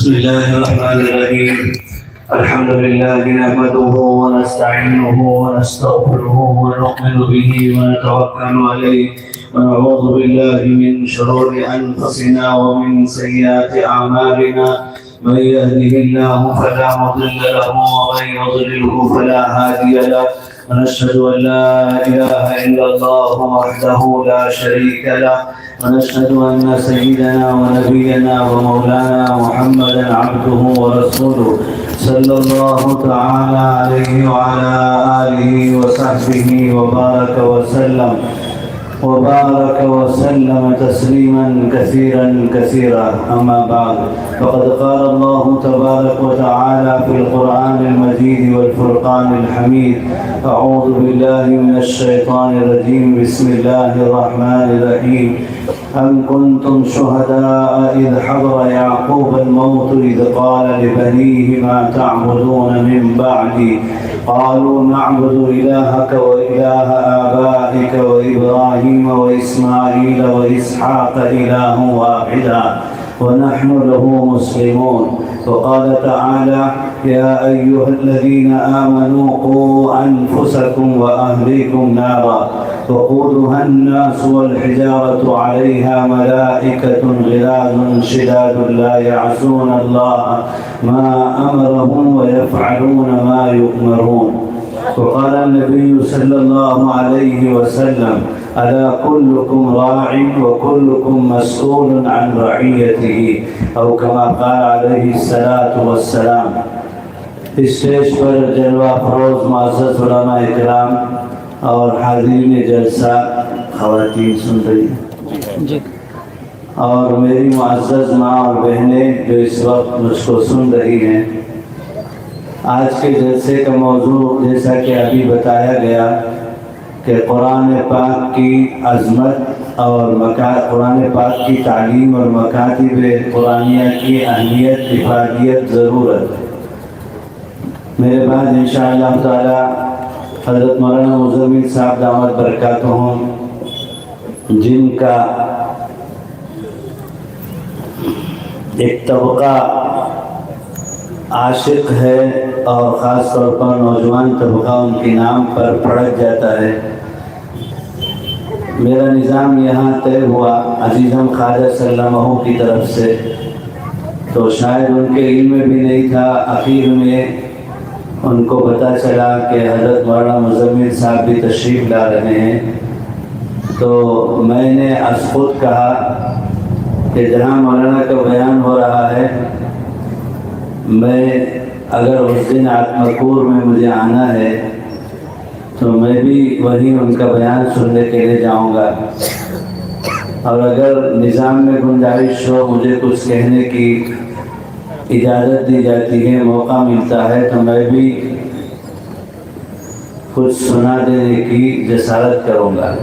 بسم الله الرحمن الرحيم. الحمد لله نحمده ونستعينه ونستغفره ونؤمن به ونتوكل عليه ونعوذ بالله من شرور أنفسنا ومن سيئات أعمالنا. من يهده الله فلا مضل له ومن يضلله فلا هادي له. ونشهد أن لا إله إلا الله وحده لا شريك له. ونشهد أن سيدنا ونبينا ومولانا محمدا عبده ورسوله صلى الله تعالى عليه وعلى آله وصحبه وبارك وسلم تسليما كثيرا أما بعد. فقد قال الله تبارك وتعالى في القرآن المجيد والفرقان الحميد: أعوذ بالله من الشيطان الرجيم. بسم الله الرحمن الرحيم. أم كنتم شهداء إذ حضر يعقوب الموت إذ قال لبنيه ما تعبدون من بعدي قالوا نعبد إلهك وإله آبائك وإبراهيم وإسماعيل وإسحاق إله واحدا ونحن له مسلمون. وقال تعالى: يا أيها الذين آمنوا قوا أنفسكم وأهليكم نارا وقودها الناس والحجارة عليها ملائكة غلاظ شداد لا يعصون الله ما أمرهم ويفعلون ما يؤمرون. وقال النبي صلى الله عليه وسلم: ألا كلكم راع وكلكم مسؤول عن رعيته، أو كما قال عليه الصلاة والسلام. اسٹیج پر جلوہ فروز معزز علماء اکرام اور حاضرین جلسہ، خواتین سن رہی ہیں اور میری معزز ماں اور بہنیں جو اس وقت مجھ کو سن رہی ہیں، آج کے جلسے کا موضوع جیسا کہ ابھی بتایا گیا کہ قرآن پاک کی عظمت اور قرآن پاک کی تعلیم اور مکاتب قرآنیہ کی اہمیت، افادیت، ضرورت. میرے بعد انشاءاللہ تعالی حضرت مولانا مزمل صاحب دامت برکاتہم، جن کا ایک طبقہ عاشق ہے اور خاص طور پر نوجوان طبقہ ان کے نام پر پھڑک جاتا ہے. میرا نظام یہاں طے ہوا عزیزم خواجہ صلی اللہ علیہ وسلم کی طرف سے، تو شاید ان کے علم میں بھی نہیں تھا. اخیر میں ان کو پتہ چلا کہ حضرت مولانا مزمل صاحب بھی تشریف لا رہے ہیں، تو میں نے از خود کہا کہ جہاں مولانا کا بیان ہو رہا ہے، میں اگر اس دن آتمکور میں مجھے آنا ہے تو میں بھی وہیں ان کا بیان سننے کے لیے جاؤں گا، اور اگر نظام میں گنجائش ہو، مجھے کچھ کہنے کی اجازت دی جاتی ہے، موقع ملتا ہے، تو میں بھی کچھ سنا دینے کی جسارت کروں گا.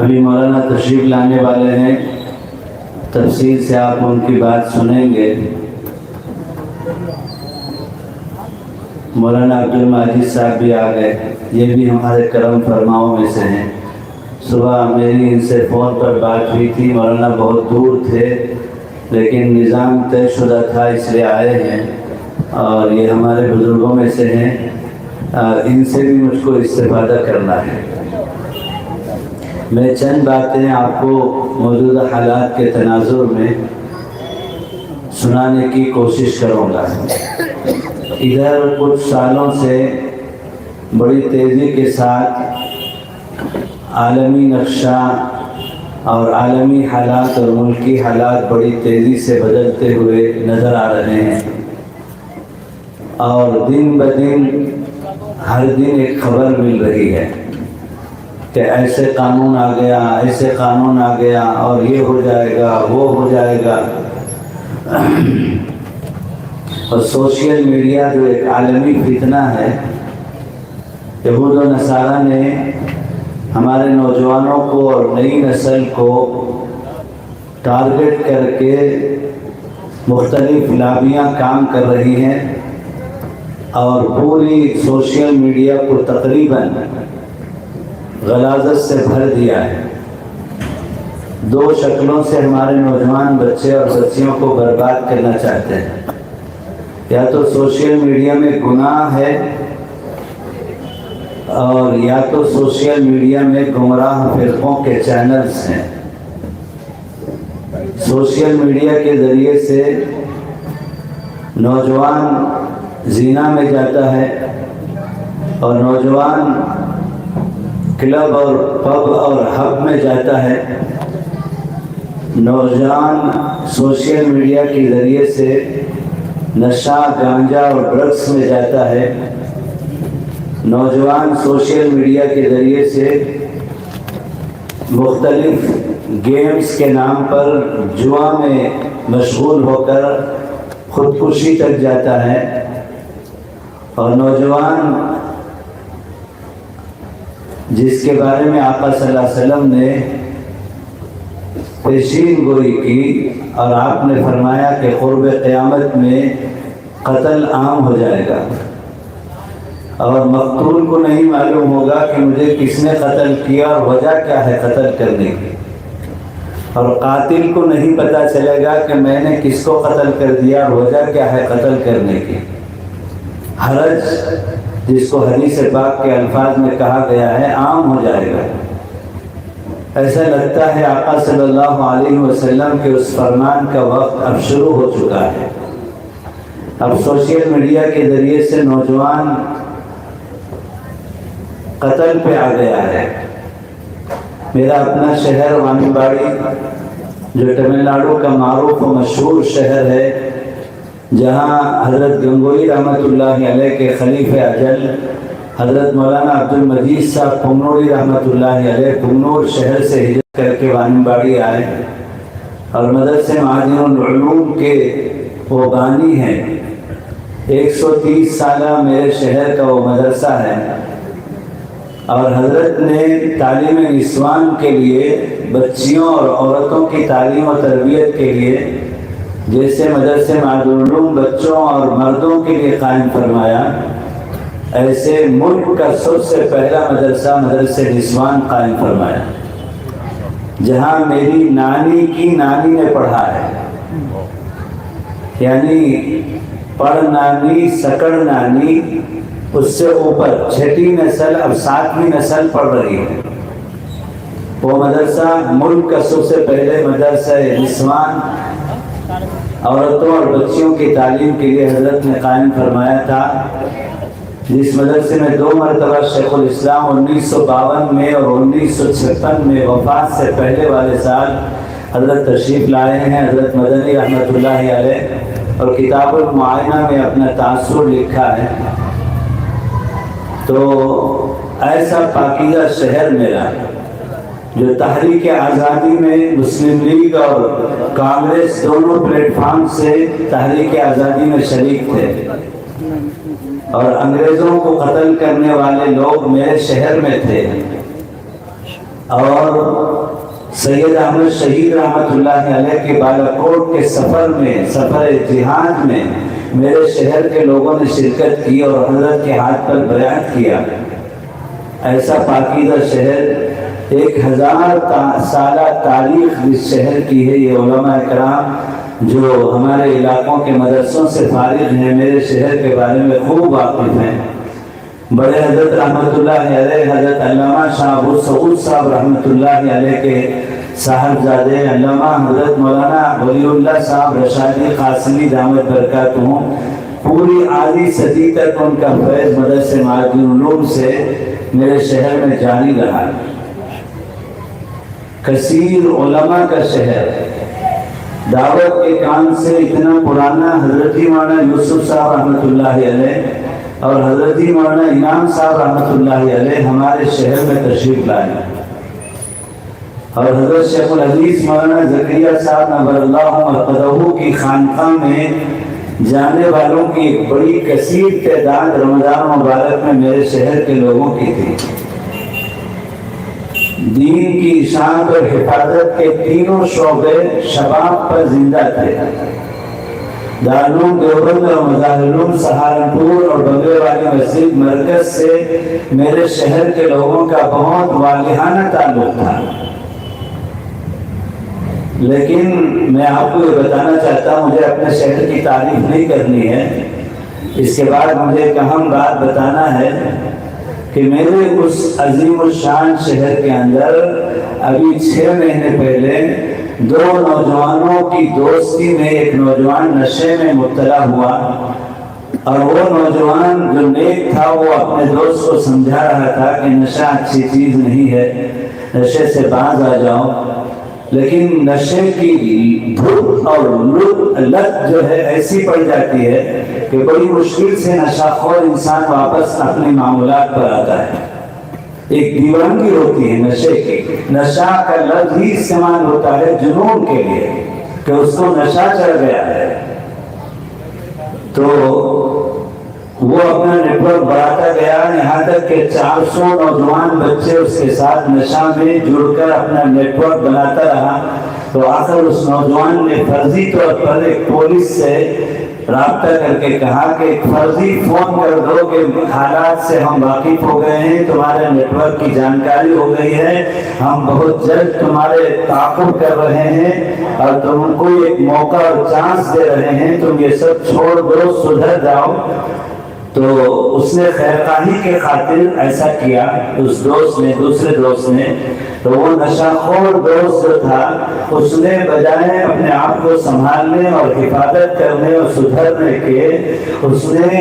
ابھی مولانا تشریف لانے والے ہیں، تفصیل سے آپ ان کی بات سنیں گے. مولانا عبدالمجید صاحب بھی آ گئے، یہ بھی ہمارے کرم فرماؤں میں سے ہیں. صبح میری ان سے فون پر بات ہوئی تھی، مولانا بہت دور تھے لیکن نظام طے شدہ تھا، اس لیے آئے ہیں، اور یہ ہمارے بزرگوں میں سے ہیں. ان سے بھی مجھ کو استفادہ کرنا ہے. میں چند باتیں آپ کو موجودہ حالات کے تناظر میں سنانے کی کوشش کروں گا. ادھر کچھ سالوں سے بڑی تیزی کے ساتھ عالمی نقشہ اور عالمی حالات اور ملکی حالات بڑی تیزی سے بدلتے ہوئے نظر آ رہے ہیں، اور دن بدن ہر دن ایک خبر مل رہی ہے کہ ایسے قانون آ گیا، ایسے قانون آ گیا، اور یہ ہو جائے گا، وہ ہو جائے گا. اور سوشل میڈیا جو ایک عالمی فتنہ ہے، یہود و نصارہ نے ہمارے نوجوانوں کو اور نئی نسل کو ٹارگٹ کر کے مختلف لابیاں کام کر رہی ہیں، اور پوری سوشل میڈیا کو تقریباً غلاظت سے بھر دیا ہے. دو شکلوں سے ہمارے نوجوان بچے اور بچیوں کو برباد کرنا چاہتے ہیں. یا تو سوشل میڈیا میں گناہ ہے، اور یا تو سوشل میڈیا میں گمراہ فرقوں کے چینلز ہیں. سوشل میڈیا کے ذریعے سے نوجوان زنا میں جاتا ہے، اور نوجوان کلب اور پب اور ہب میں جاتا ہے. نوجوان سوشل میڈیا کے ذریعے سے نشہ، گانجا اور ڈرگس میں جاتا ہے. نوجوان سوشل میڈیا کے ذریعے سے مختلف گیمز کے نام پر جوا میں مشغول ہو کر خودکشی تک جاتا ہے. اور نوجوان جس کے بارے میں آقا صلی اللہ علیہ وسلم نے پیشین گوئی کی اور آپ نے فرمایا کہ قرب قیامت میں قتل عام ہو جائے گا، اور مقتول کو نہیں معلوم ہوگا کہ مجھے کس نے قتل کیا اور وجہ کیا ہے قتل کرنے کی، اور قاتل کو نہیں پتہ چلے گا کہ میں نے کس کو قتل کر دیا اور وجہ کیا ہے قتل کرنے کی. حرج جس کو حدیث پاک کے الفاظ میں کہا گیا ہے عام ہو جائے گا. ایسا لگتا ہے آقا صلی اللہ علیہ وسلم کے اس فرمان کا وقت اب شروع ہو چکا ہے. اب سوشل میڈیا کے ذریعے سے نوجوان قتل پہ آ گیا ہے. میرا اپنا شہر وانی باڑی جو تمل ناڈو کا معروف و مشہور شہر ہے، جہاں حضرت گنگوئی رحمۃ اللہ علیہ کے خلیفہ اجل حضرت مولانا عبد المجید صاحب پمنوڑی رحمۃ اللہ علیہ پمنور شہر سے ہجرت کر کے وانی باڑی آئے، اور مدرسے معادن العلوم کے وہ بانی ہیں. 130 سالہ میرے شہر کا وہ مدرسہ ہے، اور حضرت نے تعلیم نسوان کے لیے، بچیوں اور عورتوں کی تعلیم و تربیت کے لیے جیسے مدرسے معادن العلوم بچوں اور مردوں کے لیے قائم فرمایا، ایسے ملک کا سب سے پہلا مدرسہ مدرسے نسوان قائم فرمایا، جہاں میری نانی کی نانی نے پڑھا ہے. یعنی پڑھ نانی سکڑ نانی، اس سے اوپر 6ٹھی نسل اب 7ویں نسل پڑھ رہی ہے. وہ مدرسہ ملک کا سب سے پہلے مدرسہ نسوان عورتوں اور بچیوں کی تعلیم کے لیے حضرت نے قائم فرمایا تھا، جس مدرسے میں 2 مرتبہ شیخ الاسلام 1952 میں اور 1956 میں وفات سے پہلے والے سال حضرت تشریف لائے ہیں. حضرت مدنی رحمۃ اللہ علیہ اور کتاب المعائنہ میں اپنا تاثر لکھا ہے. تو ایسا پاکیزہ شہر میرا جو تحریک آزادی میں مسلم لیگ اور کانگریس دونوں پلیٹ فارم سے تحریک آزادی میں شریک تھے، اور انگریزوں کو قتل کرنے والے لوگ میرے شہر میں تھے. اور سید احمد شہید رحمۃ اللہ علیہ کے بالاکوٹ کے سفر میں، سفر جہاد میں میرے شہر کے لوگوں نے شرکت کی اور حضرت کے ہاتھ پر بیعت کیا. ایسا پاکیزہ شہر، 1000 سالہ تاریخ اس شہر کی ہے. یہ علماء کرام جو ہمارے علاقوں کے مدرسوں سے فارغ ہیں میرے شہر کے بارے میں خوب واقف ہیں. بڑے حضرت رحمۃ اللہ علیہ حضرت علامہ شاہ ابو سعود صاحب رحمۃ اللہ علیہ کے صاحبزادے علامہ حضرت مولانا ولی اللہ صاحب رشادی قاسمی دامت برکاتہم، پوری آدھی صدی تک ان کا فیض مدرسے معادن العلوم سے میرے شہر میں جاری رہا. کثیر علماء کا شہر، دعوت کے کام سے اتنا پرانا حضرتی مولانا یوسف صاحب رحمۃ اللہ علیہ اور حضرتی مولانا انعام صاحب رحمۃ اللہ علیہ ہمارے شہر میں تشریف لائے، اور حضرت شیخ الحدیث مولانا زکریا صاحب نور اللہ مرقدہ کی خانقاہ میں جانے والوں کی ایک بڑی کثیر تعداد رمضان مبارک میں میرے شہر کے لوگوں کی تھی. دین کی اشاعت اور حفاظت کے تینوں شعبے شباب پر زندہ تھے. دارالعلوم دیوبند اور مظاہرالعلوم سہارنپور اور بنگلے والی مسجد مرکز سے میرے شہر کے لوگوں کا بہت والہانہ تعلق تھا. لیکن میں آپ کو یہ بتانا چاہتا ہوں، مجھے اپنے شہر کی تعریف نہیں کرنی ہے، اس کے بعد مجھے ایک اہم بات بتانا ہے کہ میرے اس عظیم الشان شہر کے اندر ابھی 6 مہینے پہلے 2 نوجوانوں کی دوستی میں ایک نوجوان نشے میں مبتلا ہوا، اور وہ نوجوان جو نیک تھا وہ اپنے دوست کو سمجھا رہا تھا کہ نشہ اچھی چیز نہیں ہے، نشے سے باز آ جاؤ، لیکن نشے کی دھوپ اور لت جو ہے ایسی پڑ جاتی ہے کہ بڑی مشکل سے نشہ خور انسان واپس اپنے معمولات پر آتا ہے۔ ایک دیوانگی ہوتی ہے نشے کی، نشہ کا لفظ ہی استعمال ہوتا ہے جنون کے لیے کہ اس کو نشہ چڑھ گیا ہے، تو وہ اپنا نیٹ ورک بڑھاتا گیا، یہاں تک کہ 400 نوجوان بچے اس کے ساتھ نشہ میں جڑ کر اپنا نیٹ ورک بناتا رہا۔ تو آخر اس نوجوان نے فرضی طور پر ایک پولیس سے رابطہ کر کے کہا کہ ایک فرضی فون کر دو کہ حالات سے ہم واقف ہو گئے ہیں، تمہارے نیٹ ورک کی جانکاری ہو گئی ہے، ہم بہت جلد تمہارے تعاقب کر رہے ہیں اور تم کو ایک موقع اور چانس دے رہے ہیں، تم یہ سب چھوڑ دو، سدھر جاؤ۔ تو اس نے خیرخواہی کے خاطر ایسا کیا، اس دوست نے، دوسرے دوست نے، تو وہ نشہ خور دوست جو تھا اس نے بجائے اپنے آپ کو سنبھالنے اور حفاظت کرنے اور سدھرنے کے، اس نے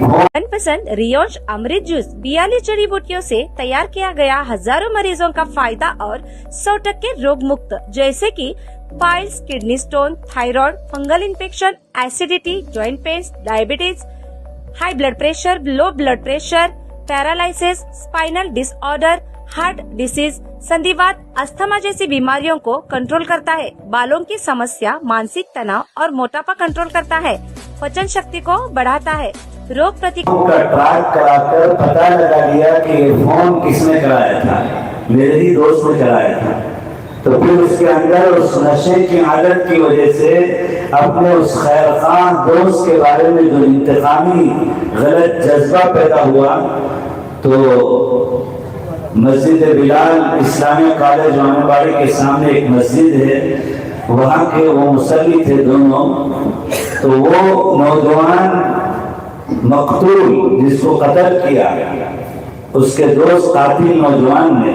من پسند ریونش امرت جوس 42 جڑی بوٹیوں سے تیار کیا گیا، ہزاروں مریضوں کا فائدہ اور 100% روگ مکت، جیسے کہ piles, kidney stone, thyroid, fungal infection, acidity, joint pains, diabetes, high blood pressure, low blood pressure, paralysis, spinal disorder, heart disease, سندھیوات، استھما جیسی بیماریوں کو کنٹرول کرتا ہے، بالوں کی سمسیا، مانسک تناؤ اور موٹاپا کنٹرول کرتا ہے، پچن شکتی کو بڑھاتا ہے، روگ کا ٹریک کرا کر پتہ لگا لیا کہ یہ فون کس نے کرایا تھا، میرے ہی دوست نے کرایا تھا۔ تو پھر اس کے اندر اس نشے کی عادت کی وجہ سے اپنے اس خیر خواہ دوست کے بارے میں جو انتقامی غلط جذبہ پیدا ہوا، تو مسجد بلال اسلامیہ کالج جامع باڑی کے سامنے ایک مسجد ہے، وہاں کے وہ مصلی تھے دونوں، تو وہ نوجوان مقتول جس کو قتل کیا اس کے دوست قاتل نوجوان نے،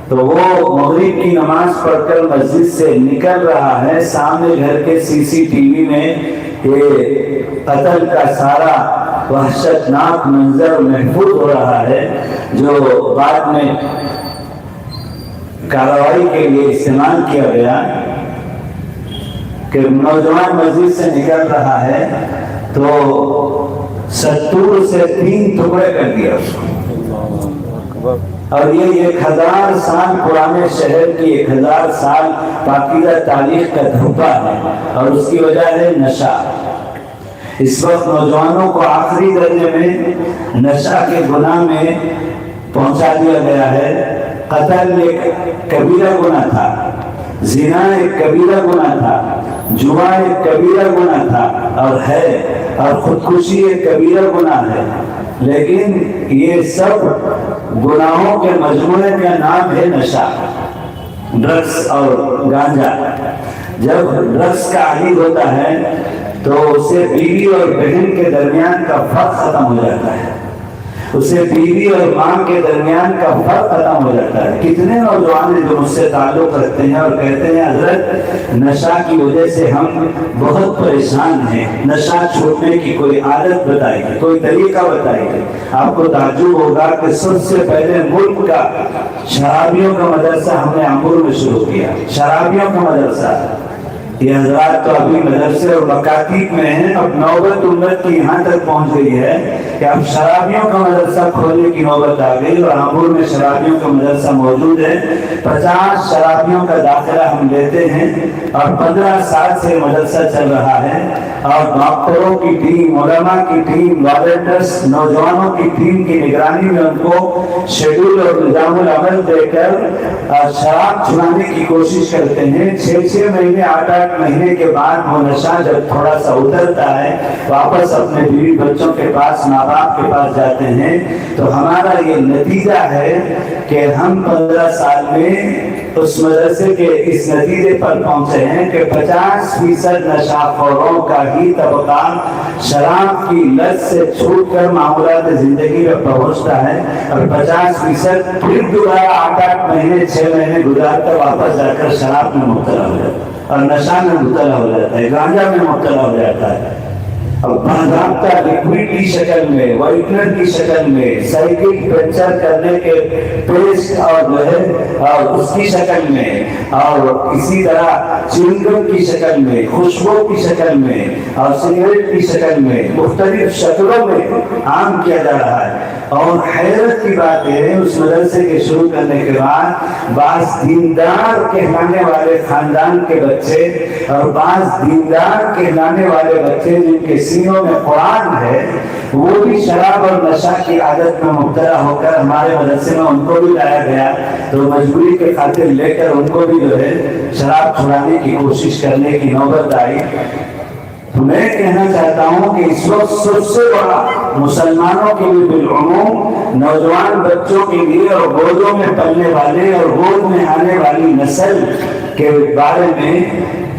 تو وہ مغرب کی نماز پڑھ کر مسجد سے نکل رہا ہے، سامنے گھر کے سی سی ٹی وی میں یہ قتل کا سارا وحشتناک منظر محفوظ ہو رہا ہے، جو بعد میں کارروائی کے لیے استعمال کیا گیا کہ نوجوان مسجد سے نکل رہا ہے تو 70 سے 3 ٹکڑے کر دیا اس کو، اور یہ 1000 سال پرانے شہر کی 1000 سال پاکیزہ تاریخ کا دھبا ہے، اور اس کی وجہ ہے نشہ۔ اس وقت نوجوانوں کو آخری درجے میں نشہ کے گناہ میں پہنچا دیا گیا ہے۔ قتل ایک کبیرہ گناہ تھا، زنا ایک کبیرہ گناہ تھا، جوا ایک کبیرہ گناہ تھا اور ہے، اور خودکشی ایک کبیرہ گناہ ہے، لیکن یہ سب گناہوں کے مجموعے کا نام ہے نشہ، ڈرگس اور گانجا۔ جب ڈرگس کا عادی ہوتا ہے تو اسے بیوی اور بہن کے درمیان کا فرق ختم ہو جاتا ہے، اسے بیوی اور ماں کے درمیان کا فرق ختم ہو جاتا ہے۔ کتنے نوجوان ہیں جو مجھ سے تعلق رکھتے ہیں اور کہتے ہیں حضرت نشہ کی وجہ سے ہم بہت پریشان ہیں، نشہ چھوڑنے کی کوئی عادت بتائیے، کوئی طریقہ بتائیے۔ آپ کو تعجب ہوگا کہ سب سے پہلے ملک کا شرابیوں کا مدرسہ ہم نے امور میں شروع کیا، شرابیوں کا مدرسہ۔ یہ حضرات تو ابھی مدرسے اور مکاتیب میں ہیں، اب نوبت امت کی یہاں تک پہنچ گئی ہے کہ اب شرابیوں کا مدرسہ کھولنے کی نوبت آ گئی، اور امور میں شرابیوں کا مدرسہ موجود ہے۔ 50 شرابیوں کا داخلہ ہم لیتے ہیں، اور 15 سال سے مدرسہ چل رہا ہے، اور ڈاکٹروں کی ٹیم، علماء کی ٹیم، والنٹیئرز، نوجوانوں کی ٹیم کی نگرانی میں ان کو شیڈول اور نظام العمل دے کر شراب چھڑانے کی کوشش کرتے ہیں۔ 6 مہینے 8 مہینے کے بعد وہ نشہ جب تھوڑا سا اترتا ہے، واپس اپنے بیوی بچوں کے پاس، ماں باپ کے پاس جاتے ہیں، تو ہمارا یہ نتیجہ ہے کہ ہم 15 سال میں اس مدرسے کے اس نتیجے پر پہنچے ہیں کہ 50% نشہ خوروں کا ہی طبقہ شراب کی لت سے چھوٹ کر معمولات زندگی میں پہنچتا ہے، اور 50% پھر دوبارہ 8 مہینے 6 مہینے گزار کر واپس جا کر شراب میں مبتلا ہو جاتا ہے اور نشہ میں مبتلا ہو جاتا ہے، گانجا میں مبتلا ہو جاتا ہے، اور باضابطہ لکوڈ کی شکل میں، وائٹنر کی شکل میں، سائیکل پنچر کرنے کے پیسٹ اور جو ہے اور اس کی شکل میں، اور اسی طرح چنگم کی شکل میں، خوشبو کی شکل میں اور سگریٹ کی شکل میں مختلف شکلوں میں عام کیا جا رہا ہے۔ اور حیرت کی بات ہے اس مدرسے کے شروع کرنے کے بعد بعض دیندار کہلانے والے خاندان کے بچے اور بعض دیندار کہلانے والے بچے جن کے سینوں میں قرآن ہے وہ بھی شراب اور نشہ کی عادت میں مبتلا ہو کر ہمارے مدرسے میں ان کو بھی لایا گیا، تو مجبوری کے خاطر لے کر ان کو بھی جو ہے شراب چھڑانے کی کوشش کرنے کی نوبت آئی۔ میں کہنا چاہتا ہوں کہ اس وقت سب سے بڑا مسلمانوں کے لیے بالعموم نوجوان بچوں کے لیے اور گودوں میں پلنے والے اور گود میں آنے والی نسل کے بارے میں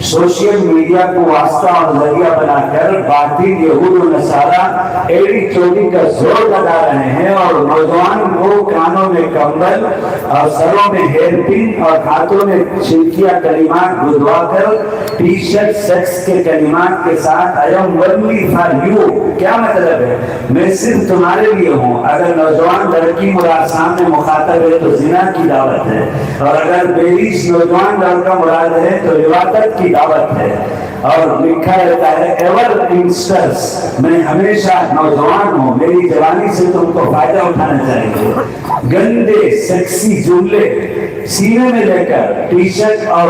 سوشل میڈیا کو واسطہ اور ذریعہ بنا کر باطل یہود و نصارہ ایڑی چوٹی کا زور لگا رہے ہیں، اور نوجوان کو کانوں میں کمبل اور سروں میں ہیئر پن اور ہاتھوں میں چھلکیاں کلمات گدوا کر ٹی شرٹ سیکس کے کلمات کے ساتھ I am only for you، کیا مطلب ہے؟ میں صرف تمہارے لیے ہوں۔ اگر نوجوان لڑکی مراد سامنے مخاطب ہے تو زنا کی دعوت ہے، اور اگر بیویش نوجوان لڑکا مراد ہے تو لواطت کی دعوت ہے، اور لکھا رہتا ہے ایور ینگسٹرز، میں ہمیشہ نوجوان ہوں، میری جوانی سے تم کو فائدہ اٹھانا چاہیے۔ گندے سیکسی جملے سینے میں لے کر ٹی شرٹ اور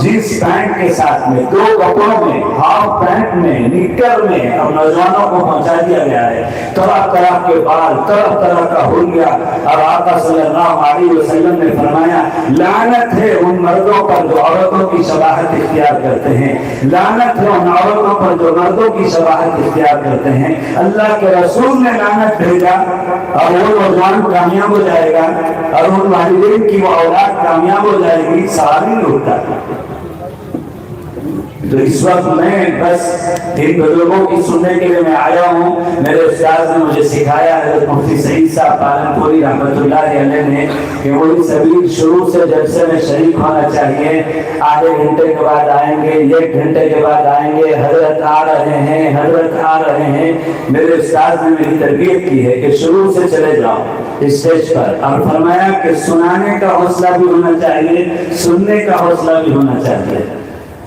جینس پینٹ کے ساتھ میں، 2 کپڑوں میں، ہاف پینٹ میں، نکر میں، اور نوجوانوں کو پہنچا دیا گیا ہے۔ طرح طرح کے بال، طرح طرح کا حلیہ، اور آقا صلی اللہ علیہ وسلم نے فرمایا لعنت ہے ان مردوں پر جو عورتوں کی شباہت اختیار کرتے ہیں، لعنت ہے ان عورتوں پر جو مردوں کی شباہت اختیار کرتے ہیں۔ اللہ کے رسول نے لعنت بھیجا اور وہ نوجوان کامیاب ہو جائے گا اور ان والدین کی وہ اولاد کامیاب ہو جائے گی، سوال ہی نہیں اٹھتا۔ تو اس وقت میں بس ان بزرگوں کی سننے کے لیے میں آیا ہوں۔ میرے استاد نے مجھے سکھایا ہے مفتی سعید صاحب پالن پوری رحمۃ اللہ علیہ نے کہ وہی سبیل شروع سے جلسے میں شریک ہونا چاہیے، آدھے گھنٹے کے بعد آئیں گے، 1 گھنٹے کے بعد آئیں گے، حضرت آ رہے ہیں، حضرت آ رہے ہیں۔ میرے استاد نے میری تربیت کی ہے کہ شروع سے چلے جاؤ اسٹیج پر، اور فرمایا کہ سنانے کا حوصلہ بھی ہونا چاہیے، سننے کا حوصلہ بھی ہونا چاہیے۔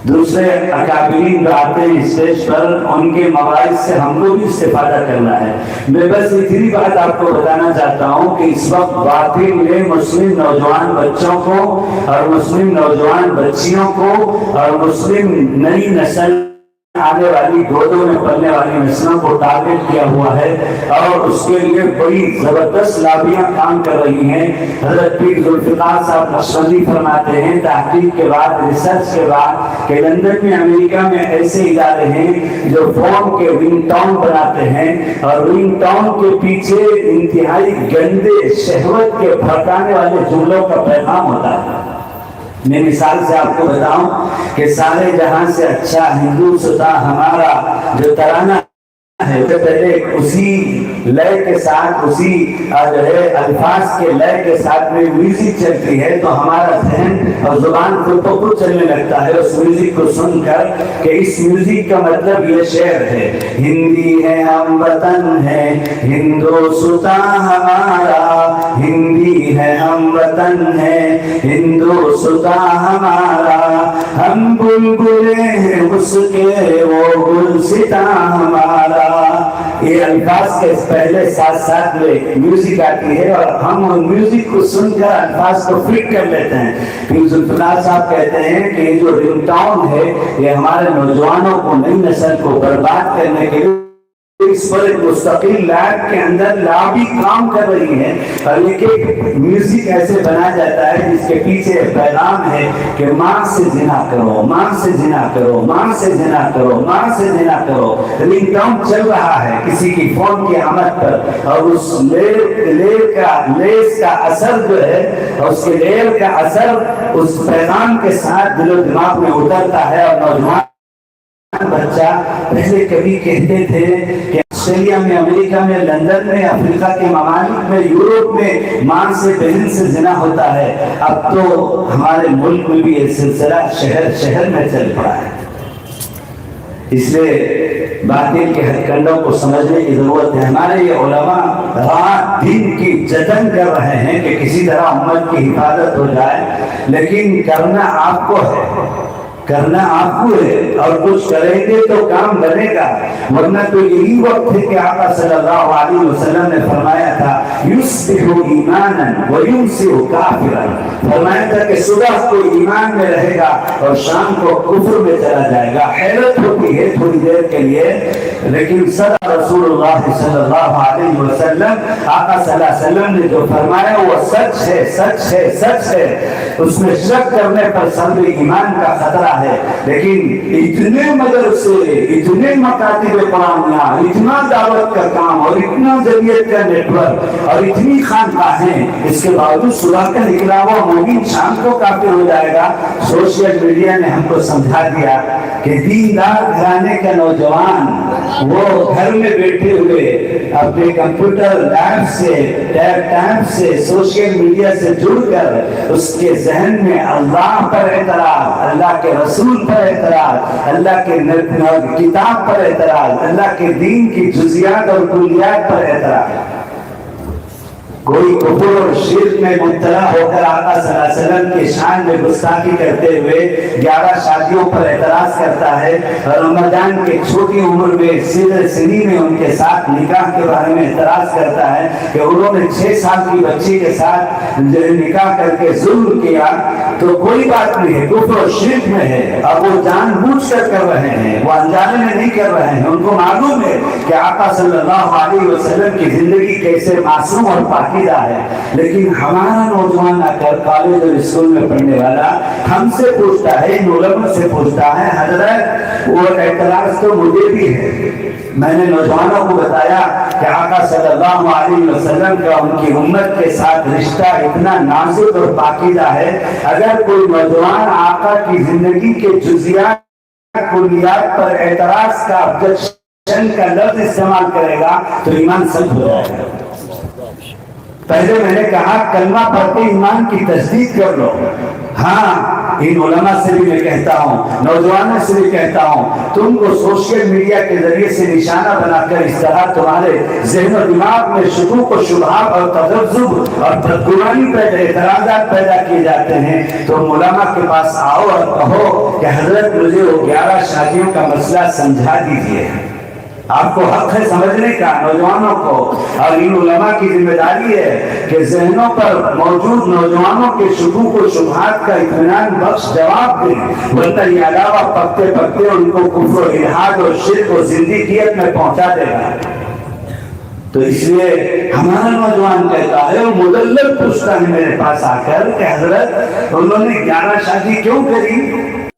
دوسرے اکابرین جو آتے ہیں اسٹیج پر ان کے مواعظ سے ہم کو بھی استفادہ کرنا ہے۔ میں بس اتنی بات آپ کو بتانا چاہتا ہوں کہ اس وقت باطل نے مسلم نوجوان بچوں کو اور مسلم نوجوان بچیوں کو اور مسلم نئی نسل آنے والی گودوں میں پلنے والی نسلوں کو ٹارگٹ کیا ہوا ہے، اور اس کے لیے بڑی زبردست لابیاں کام کر رہی ہیں۔ حضرت پیر ذوالفقار صاحب نقشبندی فرماتے ہیں تحقیق کے بعد، ریسرچ کے بعد، کہ لندن میں، امریکہ میں ایسے ادارے ہیں جو فون کے رنگ ٹون بناتے ہیں، اور رنگ ٹون کے پیچھے انتہائی گندے شہوت کے بھڑکانے والے جملوں کا پیغام ہوتا ہے۔ میں مثال سے آپ کو بتاؤں کہ سارے جہاں سے اچھا ہندوستاں ہمارا جو ترانہ ہے، تو پہلے اسی لئے کے ساتھ، اسی جو ہے الفاظ کے لئے کے ساتھ میں میوزک چلتی ہے تو ہمارا ذہن اور زبان خود کو خود چلنے لگتا ہے اس میوزک کو سن کر، کہ اس میوزک کا مطلب یہ شعر ہے، ہندی ہے ہم وطن ہے ہندوستاں ہمارا، ہندی ہے ہم وطن ہے ہندوستاں ہمارا، ہم بلبلے ہیں اس کے وہ گلستاں ہمارا۔ یہ الفاظ کے پہلے ساتھ ساتھ میں میوزک آتی ہے، اور ہم ان میوزک کو سن کر الفاظ کو فٹ کر لیتے ہیں۔ پیر ذوالفقار صاحب کہتے ہیں کہ یہ جو رنگ ٹون ہے یہ ہمارے نوجوانوں کو، نئی نسل کو برباد کرنے کے لیے اس پر ایک مستقل لیب کے اندر لابی کام کر رہی ہے اور یہ میوزک ایسے بنا جاتا ہے جس کے پیچھے پیغام ہے کہ ماں سے زنا کرو، ماں سے زنا کرو، ماں سے زنا کرو، ماں سے زنا کرو۔ رنگ ٹون چل رہا ہے کسی کی فون کی آمد پر، اور اس لیس کا اثر جو ہے، اس کے لیل کا اثر اس پیغام کے ساتھ دل و دماغ میں اترتا ہے۔ اور نوجوان بچہ پہلے کبھی کہتے تھے کہ آسٹریلیا میں، امریکہ میں، لندن میں، افریقہ کے ممالک میں، یورپ میں ماں سے بہن سے زنا ہوتا ہے۔ اب تو ہمارے ملک میں بھی یہ سلسلہ شہر شہر میں چل پڑا ہے۔ اس لیے باطل کے ہتھ کنڈوں کو سمجھنے کی ضرورت ہے۔ ہمارے یہ علماء رات دن کی جتن کر رہے ہیں کہ کسی طرح امت کی حفاظت ہو جائے، لیکن کرنا آپ کو ہے، کرنا آپ کو ہے، اور کچھ کریں گے تو کام بنے گا، ورنہ تو یہی وقت ہے کہ آقا صلی اللہ علیہ وسلم نے فرمایا تھا یصبح ایمانا ویمسی کافرا، فرمایا تھا کہ صبح کو ایمان میں رہے گا اور شام کو کفر میں چلا جائے گا۔ حیرت ہوتی ہے تھوڑی دیر کے لیے، لیکن صدق رسول اللہ صلی اللہ علیہ وسلم، آقا صلی اللہ علیہ وسلم نے جو فرمایا وہ سچ ہے، سچ ہے، سچ ہے۔ اس میں شک کرنے پر سلب ایمان کا خطرہ ہے۔ لیکن اتنے مدرسے، اتنے مکاتب قرآنیہ، اتنا دعوت کا کام اور اتنا جمعیت کا نیٹ ورک اور اتنی خانقاہیں، اس کے باوجود صبح کا نکلا ہوا مومن شام کو کافر ہو جائے گا۔ سوشل میڈیا نے ہم کو سمجھا دیا کہ دیندار گھرانے کا نوجوان وہ گھر میں بیٹھے ہوئے اپنے کمپیوٹر لیب سے، ٹیب سے، سوشل میڈیا سے جڑ کر اس کے ذہن میں اللہ پر اعتراض، اللہ کے رسول پر اعتراض، اللہ کے کتاب پر اعتراض، اللہ کے دین کی جزیات اور کلیات پر اعتراض۔ کوئی کفر اور شرک میں مبتلا ہو کر آقا صلی اللہ علیہ وسلم کے شان میں گستاخی کرتے ہوئے 11 شادیوں پر اعتراض کرتا ہے، اور رمضان کے چھوٹی عمر میں سنی میں ان کے ساتھ نکاح کے بارے میں اعتراض کرتا ہے کہ انہوں نے 6 سال کی بچی کے ساتھ نکاح کر کے ظلم کیا، تو کوئی بات نہیں ہے، کفر اور شرک میں ہے، اب وہ جان بوجھ کر رہے ہیں، وہ انجانے میں نہیں کر رہے ہیں۔ ان کو معلوم ہے کہ آقا صلی اللہ علیہ وسلم کی زندگی کیسے معصوم اور پاکیزہ ہے، لیکن ہمارا نوجوان آ کر کالج اور اسکول میں پڑھنے والا ہم سے پوچھتا ہے، ان علماء سے پوچھتا ہے، حضرت وہ اعتراض تو مجھے بھی ہے۔ میں نے نوجوانوں کو بتایا کہ آقا صلی اللہ علیہ وسلم کا ان کی امت کے ساتھ رشتہ اتنا نازک اور پاکیزہ ہے، اگر کوئی نوجوان آقا کی زندگی کے جزیات کلیات پر اعتراض کا objection کا لفظ استعمال کرے گا تو ایمان سلب ہو جائے گا۔ پہلے میں نے کہا کلمہ پڑھ کے ایمان کی تصدیق کر لو۔ ہاں، ان علماء سے بھی میں کہتا ہوں، نوجوانوں سے بھی کہتا ہوں، تم کو سوشل میڈیا کے ذریعے سے نشانہ بنا کر اس طرح تمہارے ذہن و دماغ میں شکوک و شبہات اور تذبذب اور بدگمانی پیدا، اعتراضات پیدا کیے جاتے ہیں، تو علماء کے پاس آؤ اور کہو کہ حضرت مجھے وہ 11 شادیوں کا مسئلہ سمجھا دیجیے۔ آپ کو حق ہے سمجھنے کا، نوجوانوں کو، اور ان علماء کی ذمہ داری ہے کہ ذہنوں پر موجود نوجوانوں کے شکوک و شبہات کا اطمینان بخش جواب دیں، ورنہ یہ علاوہ پکتے پکتے ان کو کفر و الحاد اور شرک و زندگیت میں پہنچا دے گا۔ تو اس لیے ہمارا نوجوان کہتا ہے، وہ مدلل پوچھتا ہے میرے پاس آ کر کہ حضرت انہوں نے 11 شادی کیوں کری؟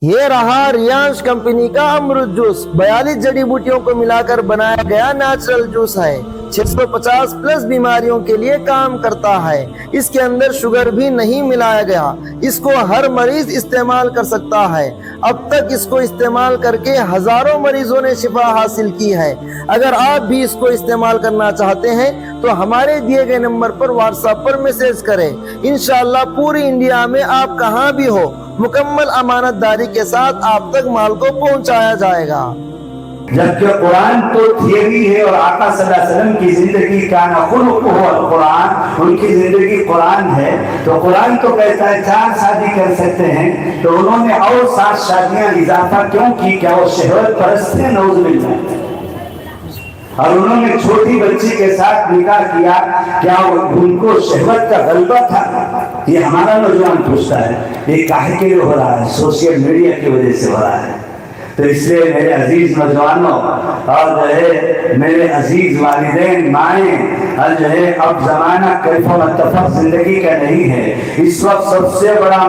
یہ رہا ریانش کمپنی کا امرت جوس، 42 جڑی بوٹیوں کو ملا کر بنایا گیا نیچرل جوس ہے، 650 پلس بیماریوں کے لیے کام کرتا ہے، اس کے اندر شوگر بھی نہیں ملایا گیا، اس کو ہر مریض استعمال کر سکتا ہے، اب تک اس کو استعمال کر کے ہزاروں مریضوں نے شفا حاصل کی ہے۔ اگر آپ بھی اس کو استعمال کرنا چاہتے ہیں تو ہمارے دیے گئے نمبر پر واٹس ایپ پر میسج کریں، انشاءاللہ پوری انڈیا میں آپ کہاں بھی ہو مکمل امانت داری کے ساتھ آپ تک مال کو پہنچایا جائے گا۔ جبکہ قرآن تو تھیوری ہے، اور آقا صلی اللہ علیہ وسلم کی زندگی کا خلق ہو القرآن، ان کی زندگی قرآن ہے، تو قرآن تو کہتا ہے 4 شادی کر سکتے ہیں، تو انہوں نے اور 7 شادیاں اضافہ کیوں کی؟ کیا وہ شہوت پرست تھے؟ نعوذ باللہ۔ اور انہوں نے چھوٹی بچی کے ساتھ نکاح کیا، کیا ان کو شہوت کا غلبہ تھا؟ یہ ہمارا نوجوان پوچھتا ہے۔ یہ کاہے کے لیے ہو رہا ہے؟ سوشل میڈیا کی وجہ سے ہو رہا ہے۔ تو اس لیے میرے عزیز نوجوانوں اور جو ہے میرے عزیز والدین مائیں، اور جو ہے اب زمانہ کیف و متفق زندگی کا نہیں ہے۔ اس وقت سب سے بڑا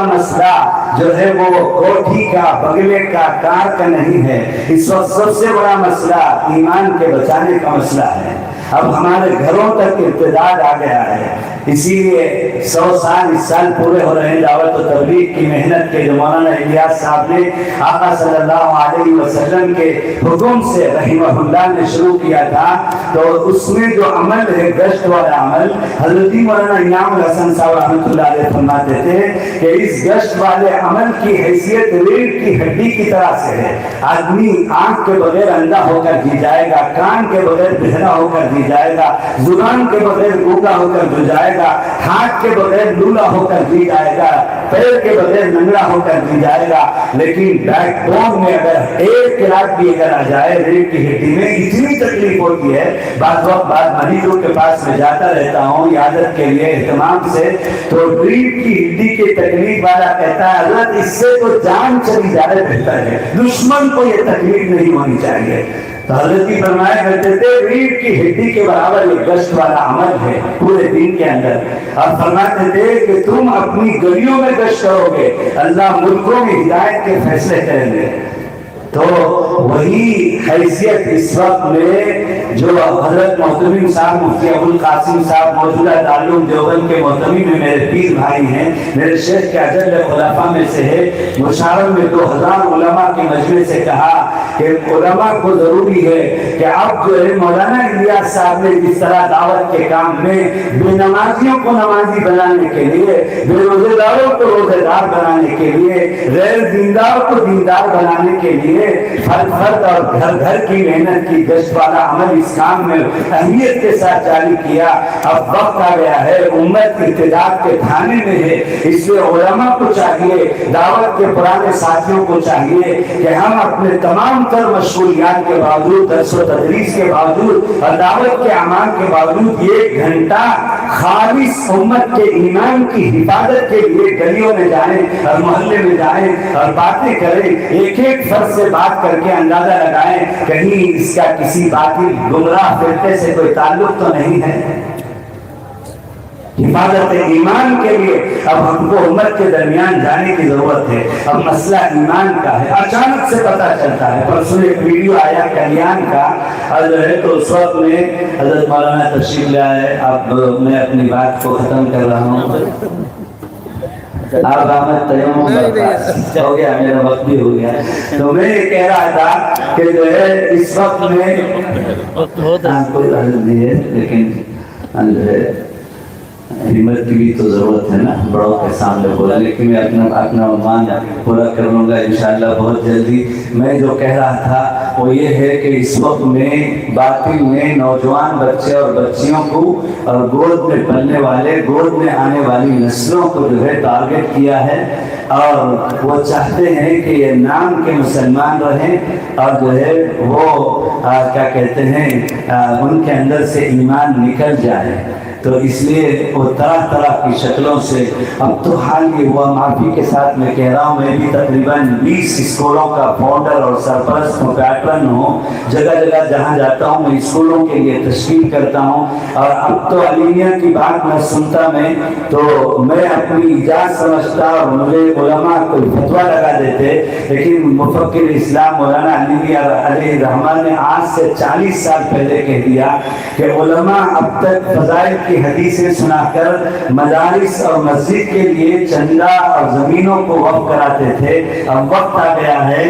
مسئلہ جو ہے وہ کوٹھی کا، بنگلے کا، کار کا نہیں ہے۔ اس وقت سب سے بڑا مسئلہ ایمان کے بچانے کا مسئلہ ہے۔ اب ہمارے گھروں تک ارتداد آ گیا ہے، اسی لیے 100 سال اس سال پورے ہو رہے ہیں دعوت و تبلیغ کی محنت کے جو مولانا الیاس صاحب نے آقا صلی اللہ علیہ وسلم کے حکم سے رحمہ اللہ نے شروع کیا تھا، تو اس میں جو عمل ہے گشت والا عمل، حضرت مولانا انعام الحسن صاحب رحمۃ اللہ علیہ فرماتے تھے کہ اس گشت والے عمل کی حیثیت ریڑھ کی ہڈی کی طرح سے ہے۔ آدمی آنکھ کے بغیر اندھا ہو کر جی جائے گا، کان کے بغیر بہرا ہو کر جی جائے گا، زبان کے بغیر گونگا ہو کر جی جائے گا، ہاتھ کے بغیر لولا ہو کر جی جائے گا، پیر کے بغیر ننگڑا ہو کر جی جائے گا، لیکن بیک بون میں اگر ایک کلاٹ بھی اگر آ جائے ریڑھ کی ہڈی میں اتنی تکلیف ہوتی ہے۔ بعض وقت بعض مریضوں کے پاس میں جاتا رہتا ہوں عیادت کے لیے اہتمام سے، تو ریڑھ کی ہڈی کی تکلیف والا کہتا ہے حضرت اس سے تو جان چلی جائے بہتر ہے، دشمن کو یہ تکلیف نہیں ہونی چاہیے۔ تو حضرت فرمایا کرتے تھے ریڑھ کی ہڈی کے برابر یہ گشت والا عمل ہے پورے دن کے اندر۔ اور فرماتے تھے کہ تم اپنی گلیوں میں گشت کرو گے، اللہ ملکوں میں ہدایت کے فیصلے کریں گے۔ تو وہی حیثیت اس وقت میں جو حضرت محتمم صاحب مفتی ابوالقاسم صاحب موجودہ دارالعلوم دیوبند کے محتمم میں میرے پیر بھائی ہیں، میرے شیخ کے اجل خلفاء میں سے ہے، مشاور میں 2000 علماء کے مجمع سے کہا کہ علماء کو ضروری ہے کہ اب جو ہے مولانا الیاس صاحب نے جس طرح دعوت کے کام میں بے نمازیوں کو نمازی بنانے کے لیے، بے روزے داروں کو روزے دار بنانے کے لیے، غیر دیندار کو دیندار بنانے کے لیے فرد فرد اور گھر گھر کی محنت کی گشت والا عمل اس کام میں اہمیت کے ساتھ جاری کیا۔ اب وقت آ گیا ہے، امت ارتداد کے تھانے میں ہے، اس لیے علماء کو چاہیے، دعوت کے پرانے ساتھیوں کو چاہیے کہ ہم اپنے تمام تر مشغولیات کے باوجود، درس و تدریس کے باوجود اور دعوت کے اعمال کے باوجود 1 گھنٹہ خالص امت کے ایمان کی حفاظت کے لیے گلیوں میں جائیں اور محلے میں جائیں اور باتیں کریں، ایک ایک فرد سے بات کر کے اندازہ لگائیں کہیں اس کا کسی باطل گمراہ فرقے سے کوئی تعلق تو نہیں ہے۔ حفاظت ایمان کے لیے اب ہم کو امت کے درمیان جانے کی ضرورت ہے۔ اب مسئلہ ایمان کا ہے، اچانک سے پتہ چلتا ہے۔ پرسوں ایک ویڈیو آیا کلیان کا، اور جو ہے تو اس وقت میں حضرت مولانا تشریف لے آئے۔ اب میں اپنی بات کو ختم کر رہا ہوں۔ آپ آمد تیمم ہو گیا، میرا وقت بھی ہو گیا، تو میں یہ کہہ رہا تھا کہ جو ہے اس وقت میں کوئی عرض نہیں ہے، لیکن جو ہے ہمت کی بھی تو ضرورت ہے نا، بڑوں کے سامنے بولا، لیکن میں اپنا عنوان پورا کر لوں گا انشاءاللہ بہت جلدی۔ میں جو کہہ رہا تھا وہ یہ ہے کہ اس وقت میں باطل میں نوجوان بچے اور بچیوں کو اور گود میں پلنے والے، گود میں آنے والی نسلوں کو جو ہے ٹارگٹ کیا ہے، اور وہ چاہتے ہیں کہ یہ نام کے مسلمان رہیں اور جو ہے وہ کیا کہتے ہیں ان کے اندر سے ایمان نکل جائے۔ تو اس لیے وہ طرح طرح کی شکلوں سے، اب تو حال یہ ہوا، معافی کے ساتھ میں کہہ رہا ہوں، میں بھی تقریباً 20 اسکولوں کا فاؤنڈر اور سرپرست ہوں، پیٹرن ہوں، جگہ جگہ جہاں جاتا ہوں میں اسکولوں کے لیے تشکیل کرتا ہوں، اور اب تو علیمیہ کی بات میں سنتا میں تو میں اپنی ایجاد سمجھتا اور مجھے علماء کوئی فتویٰ لگا دیتے، لیکن مفکر اسلام مولانا علیمیہ علیہ رحمٰن نے آج سے 40 سال پہلے کہہ دیا کہ علماء اب تک فضائل کی حدیثیں سنا کر مدارس اور مسجد کے لیے چندہ اور زمینوں کو وقف کراتے تھے۔ اب وقت آ گیا ہے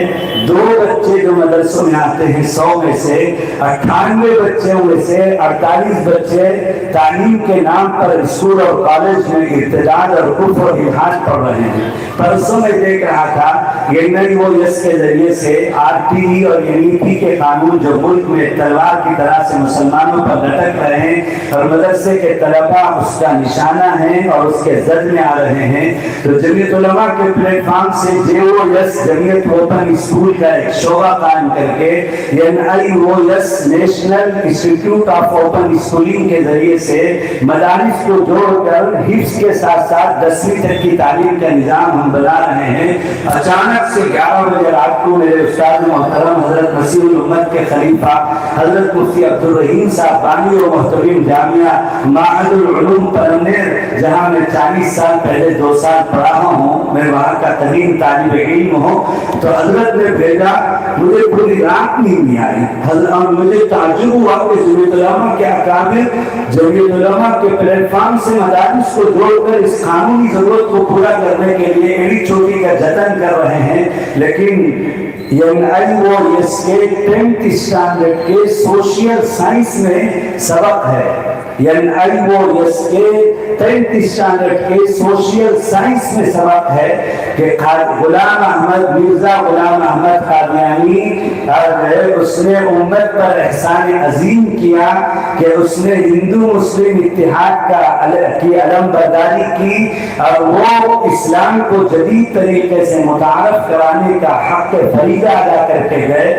2 بچے جو مدرسوں میں آتے ہیں 100 میں سے 98 بچوں میں سے 48 بچے تعلیم کے نام پر اسکول اور کالج میں ارتداد اور کفر اور الحاد پڑھ رہے ہیں۔ پرسوں میں دیکھ رہا تھا یہ نئی وہ یس کے ذریعے سے RTE اور NEP کے قانون جو ملک میں تلوار کی طرح سے مسلمانوں پر لٹک رہے ہیں اور مدرسے کے طلباء اس کا نشانہ ہیں اور اس کے زد میں آ رہے ہیں، تو جمعیت علماء کے پلیٹ فارم سے JOS جمعیت اوپن اسکول کا ایک شعبہ قائم کر کے NIOS national institute of open schooling کے ذریعے سے مدارس کو جوڑ کر حفظ کے ساتھ ساتھ 10ویں تک کی تعلیم کا نظام ہم بنا رہے ہیں۔ اچانک سے 11 بجے رات کو میرے استاد محترم حضرت مسیح الامت کے خلیفہ حضرت مفتی عبدالرحیم صاحب بانی و محترم جامعہ معہد العلوم پرنیر، جہاں میں 40 سال پہلے 2 سال پڑھا ہوں، میں وہاں کا قدیم طالب علم ہوں، تو حضرت نے بھیجا، مجھے پوری رات نیند نہیں آئی اور مجھے تعجب ہوا کہ جمعیت علماء کے اکابر جمعیت علماء کے پلیٹ فارم سے مدارس کو جوڑ کر اس قانونی ضرورت کو پورا کرنے کے لیے ایڑی چوٹی کا جتن کر رہے ہیں، لیکن NIOS کے 10th اسٹینڈرڈ کے سوشل سائنس میں سبق ہے۔ NIOS کے 10th اسٹینڈرڈ کے سوشل سائنس میں سبق ہے کہ غلام احمد مرزا غلام احمد قادیانی اس نے امت پر احسان عظیم کیا کہ اس نے ہندو مسلم اتحاد کی علم برداری کی اور وہ اسلام کو جدید طریقے سے متعارف کرانے کا حق فریضہ ادا کر کے گئے۔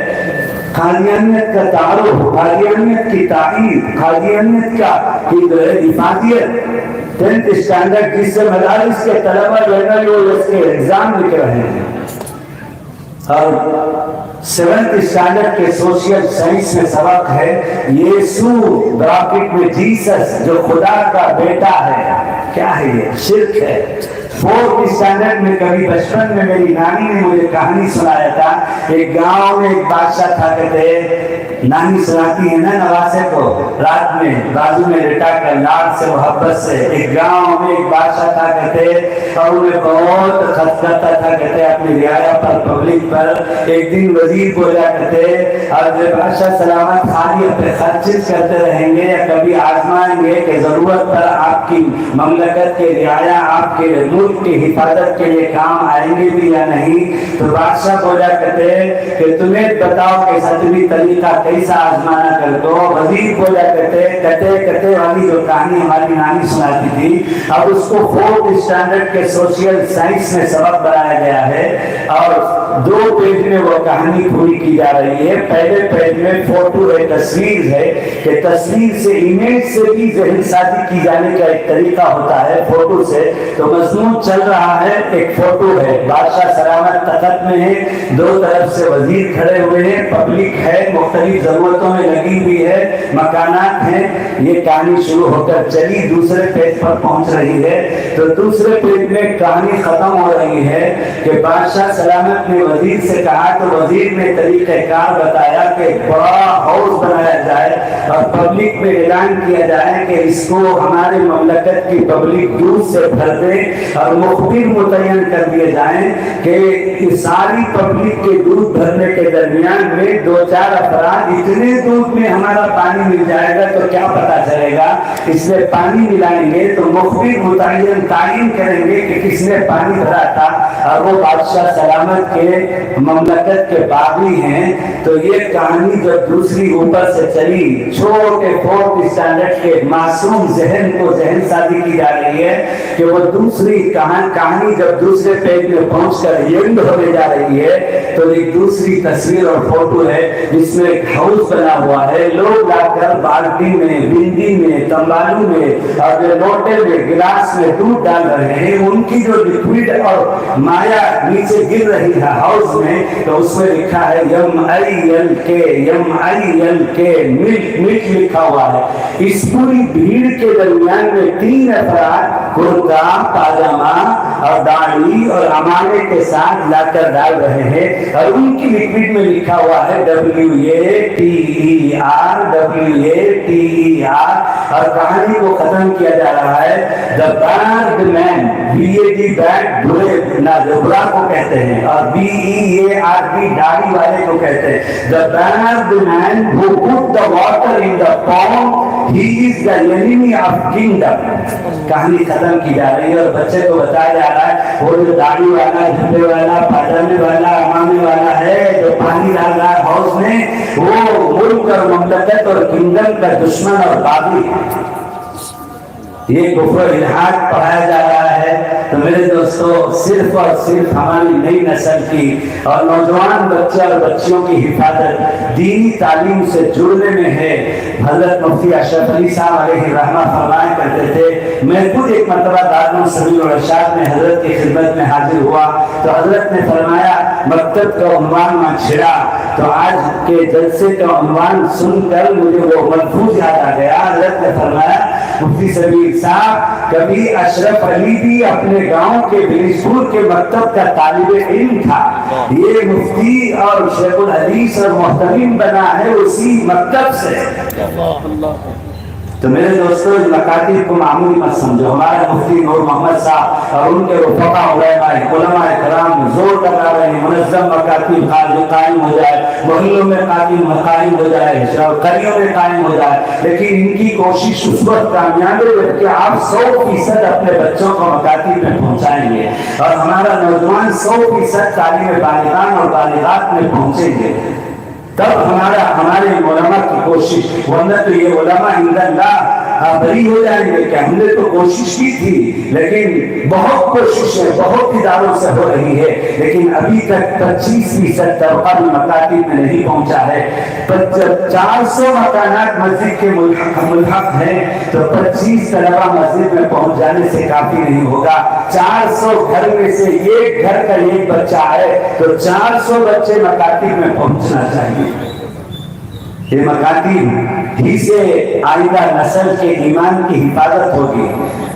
قادیانیت کا تعارف، قادیانیت کی تعریف، قادیانیت کا افادیت 10th اسٹینڈرڈ جس سے مدارس کے طلبہ جو ہے وہ اس کے ایگزام لکھ رہے ہیں، اور 7th اسٹینڈرڈ کے سوشل سائنس میں سبق ہے یسوع براکٹ میں جیسس جو خدا کا بیٹا ہے، کیا ہے یہ؟ شرک ہے۔ 4th اسٹینڈرڈ میں کبھی بچپن میں میری نانی نے مجھے کہانی سنایا تھا، ایک گاؤں میں ایک بادشاہ تھا، کہتے نانی سناتی ہے نا نواسے کو رات میں بازو میں لٹا کر لاڈ سے محبت سے، ایک گاؤں میں ایک بادشاہ تھا، کہتے اور انہیں بہت خرچ کرتا تھا، کہتے اپنی رعایا پر پبلک پر۔ ایک دن وزیر بولا، کہتے اور جب بادشاہ سلامت خالی اپنے خرچ کرتے رہیں گے یا کبھی آزمائیں گے کہ ضرورت پر آپ کی مملکت کے رعایا آپ کے ملک کی حفاظت کے لیے کام آئیں گے بھی یا نہیں، تو بادشاہ بولا، کہتے کہ تمہیں بتاؤ کہ 7ویں طریقہ کیسا آزمانا کر دو۔ وزیر بولا، کہتے والی جو کہانی ہماری نانی سناتی تھی، اب اس کو 4th اسٹینڈرڈ کے سوشل سائنس میں سبق بنایا گیا ہے اور 2 پیج میں وہ کہانی پوری کی جا رہی ہے۔ پہلے پیج میں فوٹو ہے، تصویر ہے کہ تصویر سے امیج سے بھی ذہن سازی کی جانے کا ایک طریقہ ہوتا ہے فوٹو سے۔ تو مضمون چل رہا ہے، ایک فوٹو ہے، بادشاہ سلامت تخت میں ہے، 2 طرف سے وزیر کھڑے ہوئے ہیں، پبلک ہے، مختلف ضرورتوں میں لگی ہوئی ہے، مکانات ہیں۔ یہ کہانی شروع ہو کر چلی، دوسرے پیج پر پہنچ رہی ہے، تو دوسرے پیج میں کہانی ختم ہو رہی ہے کہ بادشاہ سلامت نے وزیر سے کہا، تو وزیر نے طریقہ کار بتایا کہ بڑا ہاؤس بنایا جائے اور پبلک میں اعلان کیا جائے کہ اس کو ہمارے مملکت کی پبلک دودھ سے بھر دے اور مخبر متعین کر دیے جائیں کہ ساری پبلک کے دودھ بھرنے کے درمیان میں 2-4 افراد اتنے دودھ میں ہمارا پانی مل جائے گا تو کیا پتا چلے گا، اس میں پانی ملائیں گے تو مخبر متعین تعین کریں گے کہ کس نے پانی بھرا تھا اور وہ بادشاہ سلامت کے مملکت کے باغی ہیں۔ تو یہ کہانی جب دوسری اوپر سے چلی، چھوٹے 4th اسٹینڈرڈ کے معصوم ذہن کو ذہن سازی کی جا رہی ہے کہ وہ دوسری کہانی جب دوسرے پیج میں پہنچ کر اینڈ ہونے جا رہی ہے تو ایک دوسری تصویر اور فوٹو ہے جس میں ایک ہاؤس بنا ہوا ہے، لوگ لا کر بالٹی میں، بندی میں، تمبالو میں اور لوٹے میں، گلاس میں دودھ ڈال رہے ہیں، ان کی جو لکوڈ اور مایا نیچے گر رہی ہے ہاؤس میں، تو اس میں لکھا ہے MILK ملک لکھا ہوا ہے۔ اس پوری بھیڑ کے درمیان میں 3 افراد کرتا پاجامہ اور داڑھی اور امامے کے ساتھ لا کر ڈال رہے ہیں اور ان کی لکوڈ میں لکھا ہوا ہے WATER اور کہانی کو ختم کیا جا رہا ہے The Bad Man BAD برا کو کہتے ہیں اور BEARD داڑھی والے کو کہتے ہیں The Bad Man who put the water in the pond he is the enemy of kingdom۔ کہانی ختم کی جا رہی ہے اور بچے کو بتایا جا رہا ہے وہ جو داڑھی والا، جھنڈے والا، پاجامے والا، امامے والا ہے جو پانی ڈال رہا ہے ہاؤس میں، وہ ملک اور مملکت اور کنگڈم کا دشمن اور باغی ہے۔ یہ کفر الحاد پڑھایا جا رہا ہے تو میرے دوستوں صرف اور صرف ہماری نئی نسل کی اور نوجوان بچے اور بچیوں کی حفاظت دینی تعلیم سے جڑنے میں ہے۔ حضرت مفتی اشرف علی صاحب علیہ رحمہ فرمایا کرتے تھے، میں خود ایک مرتبہ دارالعلوم سبیل الرشاد میں حضرت کی خدمت میں حاضر ہوا تو حضرت نے فرمایا مکتب کا عنوان نہ چھڑا، تو آج کے جلسے کا عنوان سن کر مجھے وہ ملفوظ یاد آ گیا۔ حضرت نے فرمایا مفتی سبیل صاحب کبھی اشرف علی بھی اپنے گاؤں کے بریشپور کے مکتب کا طالب علم تھا، یہ مفتی اور شیخ الحدیث اور محترم بنا ہے اسی مکتب سے۔ تو میرے دوستوں اس مکاتب کو معمولی مت سمجھو۔ ہمارے مفتی نور محمد صاحب اور ان کے رفقا علماء کرام زور لگا رہے ہیں منظم مکاتب قائم ہو جائے، محلوں میں قائم ہو جائے، قریوں میں قائم ہو جائے، لیکن ان کی کوشش اس وقت کامیاب ہے کہ آپ 100% اپنے بچوں کو مکاتب میں پہنچائیں گے اور ہمارا نوجوان 100% تعلیم بالغان اور بالغات میں پہنچیں گے، تب ہمارے علماء کی کوشش، ورنہ تو یہ علماء عند اللہ بری ہو جائیں گے کہ ہم نے تو کوشش کی تھی، لیکن بہت کوششیں بہت اداروں سے ہو رہی ہے، لیکن ابھی تک 25% طبقہ بھی مکاتب میں نہیں پہنچا ہے۔ 400 مکانات مسجد کے ملحق ہیں تو 25 طلبہ مسجد میں پہنچ جانے سے کافی نہیں ہوگا۔ 400 گھر میں سے ایک گھر کا ایک بچہ ہے تو 400 بچے مکاتب میں پہنچنا چاہیے۔ یہ مکاتب ہی سے آئندہ نسل کے ایمان کی حفاظت ہوگی۔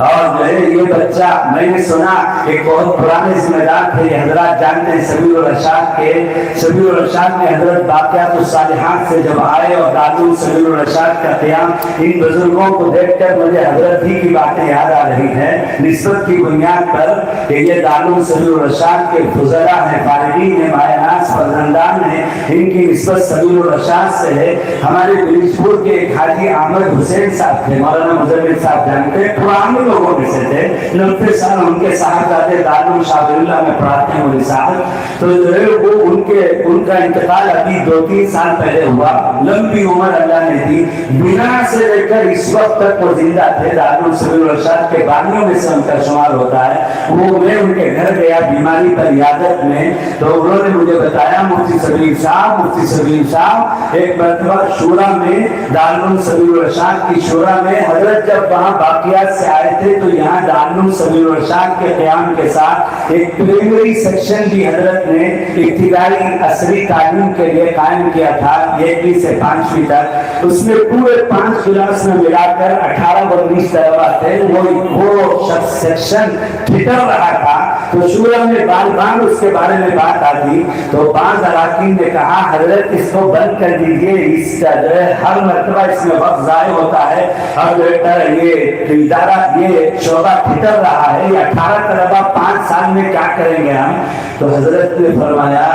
اور جو ہے یہ بچہ، میں نے سنا ایک بہت پرانے ذمہ دار تھے، یہ حضرات جانتے ہیں سبیل الرشاد کے، سبیل الرشاد میں حضرت باقیات الصالحات سے جب آئے اور دارالعلوم سبیل الرشاد کا قیام، ان بزرگوں کو دیکھ کر مجھے حضرت ہی کی باتیں یاد آ رہی ہیں نسبت کی بنیاد پر کہ یہ دارالعلوم سبیل الرشاد کے فضلاء ہیں، فارغین ہیں، مایاناس فرزندان ہیں، ان کی نسبت سبیل الرشاد سے ہے۔ ہمارے بریشپور کے ایک حاجی احمد حسین صاحب تھے، مولانا مزمل صاحب جانتے ہیں، پرانے لوگوں میں سے تھے، 90 سال ان کے صاحبزادے دارالعلوم شاہ ولی اللہ میں پڑھاتے ہیں مولوی صاحب، تو جو ہے وہ ان کا انتقال ابھی 2-3 سال پہلے ہوا، لمبی عمر اللہ نے دی، بنا سے لے کر اس وقت تک وہ زندہ تھے، دارالعلوم سبیل الرشاد کے بانیوں میں سے ان کا شمار ہوتا ہے۔ وہ میں ان کے گھر گیا بیماری پر عیادت میں، تو انہوں نے مجھے بتایا مفتی سبیل صاحب ایک مرتبہ شورا میں، دارالعلوم سبیل الرشاد کی شورا میں حضرت جب وہاں باقیات سے آئے تھے تو یہاں دارالعلوم سبیل الرشاد کے قیام کے ساتھ ایک پرائمری سیکشن بھی حضرت نے ابتدائی عصری تعلیم کے لیے قائم کیا تھا، 1ویں سے 5ویں تک۔ اس میں پورے 5 کلاس میں ملا کر 18-19 طلبہ تھے، وہ سیکشن پھٹر رہا تھا، تو شورا میں بار بار اس کے بارے میں بات آتی، تو بعض اراکین نے کہا حضرت اس کو بند کر دیجیے، اس کا جو ہے ہر مرتبہ اس میں وقت ضائع ہوتا ہے، اور جو یہ ادارہ یہ شعبہ پھٹر رہا ہے، یہ 18 طلبہ 5 سال میں کیا کریں گے ہم؟ تو حضرت نے فرمایا،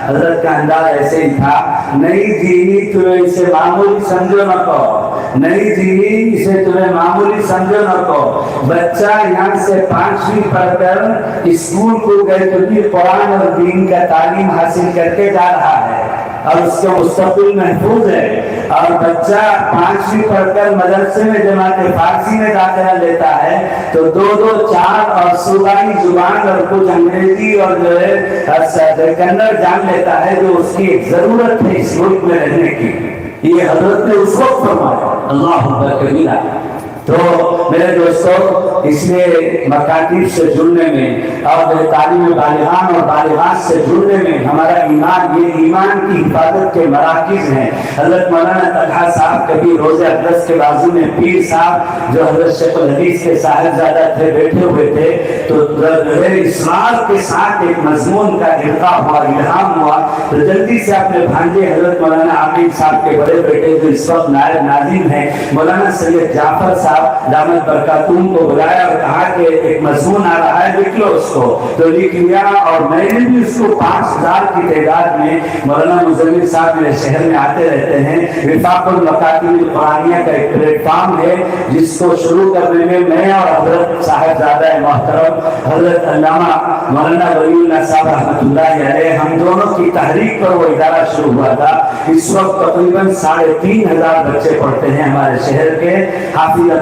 حضرت کا انداز ایسے ہی تھا، نہیں جینی تمہیں اسے معمولی سمجھو نہ کہو، نہیں جینی اسے تمہیں معمولی سمجھو نہ کہو، بچہ یہاں سے 5ویں پڑھ کر اسکول کو گئے تو بھی قرآن اور دین کا تعلیم حاصل کر کے جا رہا ہے اور اس کا مستقبل محفوظ ہے، اور بچہ 5ویں پڑھ کر مدرسے میں جماعت فارسی میں داخلہ لیتا ہے تو 2 4 اور صوبائی زبان اور کچھ انگریزی اور جو ہے کنڑ جان لیتا ہے، جو اس کی ایک ضرورت ہے اس ملک میں رہنے کی۔ یہ حضرت نے اس وقت فرمایا، اللہ اکبر کبیرہ۔ تو میرے دوستوں، اس لیے مکاتب سے جڑنے میں اور تعلیم بالغان اور بالغات سے جڑنے میں ہمارا ایمان، یہ ایمان کی حفاظت کے مراکز ہیں۔ حضرت مولانا طلحہ صاحب کبھی روزہ اقدس کے بازو میں پیر صاحب جو حضرت شیخ الحدیث کے صاحبزادہ تھے بیٹھے ہوئے تھے، تو اسرار کے ساتھ ایک مضمون کا القاء ہوا، الہام ہوا، تو جلدی سے اپنے بھانجے حضرت مولانا عاقب صاحب کے بڑے بیٹے جو اس وقت نائب ناظم ہیں مولانا سید جعفر صاحب دامت برکاتہم کو بلایا اور کہا کہ ایک مضمون آ رہا ہے، لکھ لو اس کو، تو لکھ لیا، اور میں نے بھی اس کو 5000 کی تعداد میں، مولانا مزمل صاحب میرے شہر میں آتے رہتے ہیں، وفاق المکاتب القرآنیہ کا ایک پلیٹ فارم ہے جس کو شروع کرنے میں میں اور حضرت صاحبزادہ محترم حضرت علامہ مولانا ولی اللہ صاحب رحمۃ اللہ علیہ، ہم دونوں کی تحریک پر وہ ادارہ شروع ہوا تھا۔ اس وقت تقریباً 3500 بچے پڑھتے ہیں ہمارے شہر کے، حافظ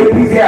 APJ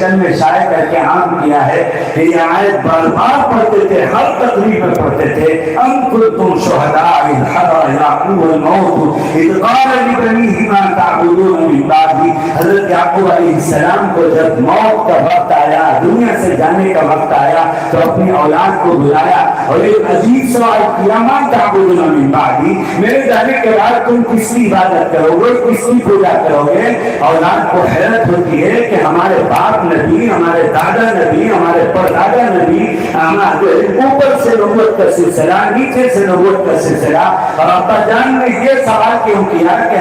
شکل میں شائع کر کے عام کیا ہے کہ یہ آیت بار بار پڑھتے تھے، ہر تقریب میں پڑھتے تھے، ام کنتم شہداء اذ حضر یعقوب الموت اذ قال لبنیہ ما تعبدون من بعدی۔ حضرت یعقوب علیہ السلام کو جب موت کا وقت آیا، دنیا سے جانے کا وقت آیا، تو اپنی اولاد کو بلایا اور ایک عجیب سوال کیا، ما تعبدون من بعدی، میرے جانے کے بعد تم کس کی عبادت کرو گے، کس کی پوجا کرو گے؟ اولاد کو حیرت ہوتی ہے کہ ہمارے باپ نبی، ہمارے دادا نبی، ہمارے پردادا نبی، ہمارے اوپر سے نبوت کا سلسلہ، نیچے سے نبوت کا سلسلہ، اور ابا جان نے یہ سوال کیوں کیا کہ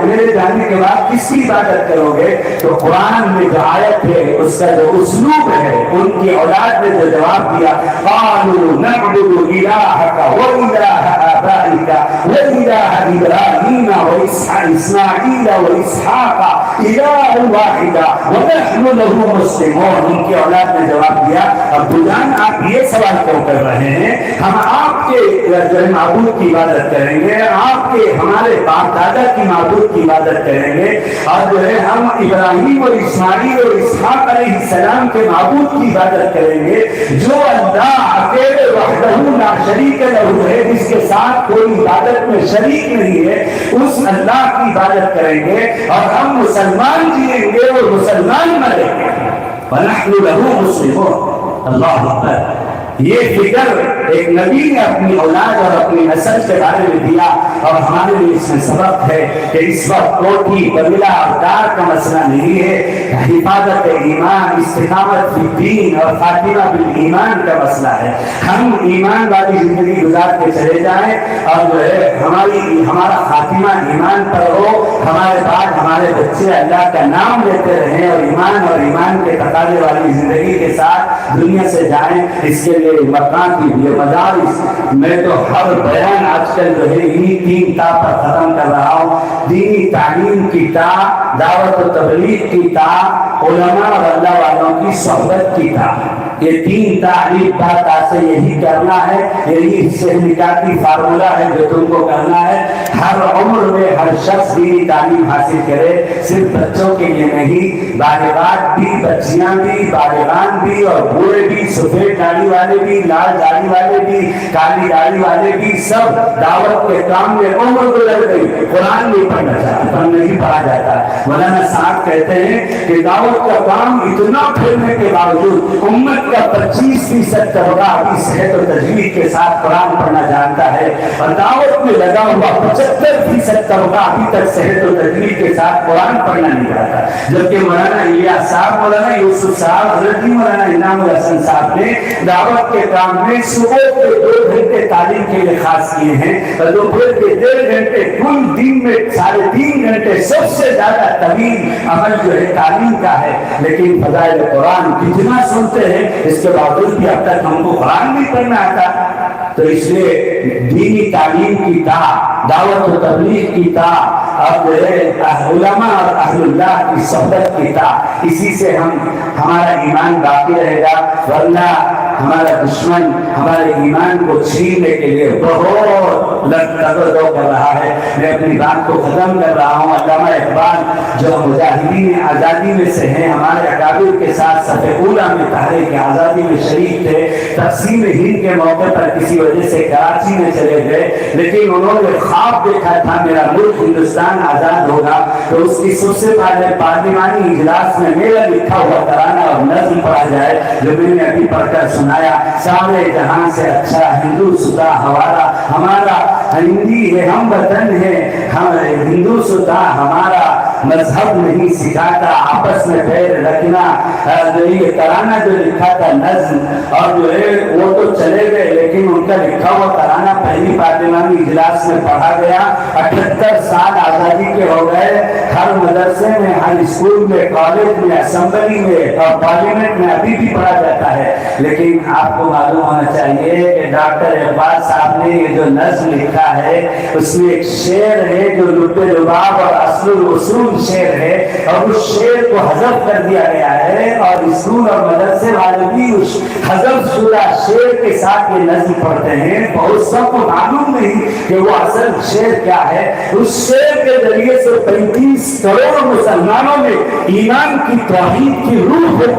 میرے جانے کے بعد کس کی عبادت کرو گے؟ تو قرآن میں جو آیت ہے، اس کا جو اسلوب ہے، ان کی اولاد نے جو جواب دیا، قالوا نعبد الہک والہ آبائک والہ ابراہیم واسماعیل واسحاق الہ واحد ونحن له مسلمون۔ ان کی اولاد نے جواب دیا، ابو جان آپ یہ سوال کیوں کر رہے ہیں؟ ہم آپ کے معبود کی عبادت کریں گے، آپ کے ہمارے باپ دادا کی معبود کی عبادت کریں گے، اور جو ہے ہم ابراہیم اور اسماعیل اور اسحاق علیہ السلام کے معبود کی عبادت کریں گے، جو اللہ اکیلے وحدہ لا شریک لہ ہے، جس کے ساتھ کوئی عبادت میں شریک نہیں ہے، اس اللہ کی عبادت کریں گے، اور ہم مسلمان جیئیں گے اور مسلمان مریں گے، وَنَحْنُ لَهُ مُسْلِمُونَ۔ اللہ اکبر۔ یہ فکر ایک نبی نے اپنی اولاد اور اپنی نسل کے بارے میں دیا، اور ہمارے لیے اس میں سبق ہے کہ اس وقت کوٹھی قبیلہ اقدار کا مسئلہ نہیں ہے، حفاظت ایمان، استقامت فی الدین اور خاتمہ بالایمان کا مسئلہ ہے۔ ہم ایمان والی زندگی گزار کے چلے جائیں، اور جو ہے ہمارا خاتمہ ایمان پر ہو، ہمارے بعد ہمارے بچے اللہ کا نام لیتے رہیں اور ایمان کے تقاضے والی زندگی کے ساتھ دنیا سے جائیں۔ اس کے مکان کی مدارس میں تو ہر بیان آج کل جو ہے انہی 3 تا پر ختم کر رہا ہوں، دینی تعلیم کی تا، دعوت و تبلیغ کی تا، علماء اور اللہ والوں کی صحبت کی تا۔ یہ 3 تعلیم تا سے یہی کرنا ہے، یہی سہنکاتی فارمولا ہے جو تم کو کرنا ہے۔ ہر عمر میں ہر شخص دینی تعلیم حاصل کرے، صرف بچوں کے لیے نہیں، بالغات بھی، بچیاں بھی، بالغان بھی، اور بوڑھے بھی، سفید داڑھی والے بھی، لال داڑھی والے بھی، کالی داڑھی والے بھی، سب دعوت کے کام میں عمر کو لگ گئی۔ قرآن نہیں پڑھنا چاہتا، نہیں پڑھا جاتا۔ مولانا صاحب کہتے ہیں کہ دعوت کا کام اتنا پھیلنے کے باوجود امت کا 25% طبقہ ابھی صحت و تجوید کے ساتھ قرآن پڑھنا جانتا ہے، اور دعوت میں لگا ہوا 75% طبقہ ابھی تک صحت و تجوید کے ساتھ قرآن پڑھنا نہیں جانتا۔ جبکہ مولانا الیاس صاحب، مولانا یوسف صاحب، حضرت مولانا انعام الحسن صاحب نے دعوت کے کام میں صبح کے 2 گھنٹے تعلیم کے لیے خاص کیے ہیں، اور دوپہر کے 1.5 گھنٹے، کل دن میں 3.5 گھنٹے سب سے زیادہ طویل عمل جو ہے تعلیم کا ہے۔ لیکن فضائل قرآن کتنا سنتے ہیں، اس کے باوجود بھی اب تک ہم کو قرآن نہیں پڑھنا آتا۔ تو اس لیے دینی تعلیم کی تا، دعوت و تبلیغ کی تا، اور علماء اور اہل اللہ کی صحبت کی تا، اسی سے ہمارا ایمان باقی رہے گا، ورنہ ہمارا دشمن ہمارے ایمان کو چھیننے کے لیے بہت لگدو کر رہا ہے۔ میں اپنی بات کو ختم کر رہا ہوں۔ علامہ اقبال جو مجاہدین آزادی میں سے ہیں، ہمارے اکابر کے ساتھ صف اولیٰ میں تحریک آزادی میں شریک تھے، تقسیم ہند کے موقع پر کسی وجہ سے کراچی میں چلے گئے، لیکن انہوں نے خواب دیکھا تھا میرا ملک ہندوستان آزاد ہوگا، تو اس کی سب سے پہلے پارلیمانی اجلاس میں میرا لکھا ہوا ترانہ اور نظم پڑھا جائے، جو میں نے ابھی پڑھ کر سنایا۔ سارے جہاں سے اچھا ہندو ستا ہمارا ہندی ہے، ہم وطن ہے، ہندو ستا ہمارا مذہب نہیں سکھاتا، آپس میں پیر رکھنا۔ یہ ترانہ جو لکھا تھا نظم، اور جو ہے وہ تو چلے گئے، لیکن ان کا لکھا ہوا ترانہ پہلی پارلیمانی اجلاس میں پڑھا گیا۔ 78 سال آزادی کے ہو گئے، ہر مدرسے میں، ہر اسکول میں، کالج میں، اسمبلی میں اور پارلیمنٹ میں ابھی بھی پڑھا جاتا ہے۔ لیکن آپ کو معلوم ہونا چاہیے کہ ڈاکٹر اقبال صاحب نے یہ جو نظم لکھا ہے، اس میں ایک شعر ہے جو لب لباب اور اصل الاصول شعر ہے، اور اس شعر کو حذف کر دیا گیا ہے، اور اسکول اور مدرسے والے بھی اس حذف شدہ شعر کے ساتھ یہ نظم پڑھتے ہیں۔ بہت سب کو معلوم نہیں کہ وہ اصل شعر کیا ہے۔ اس شعر کے ذریعے سے 35 کروڑ مسلمانوں میں ایمان کی توحید کی روح کو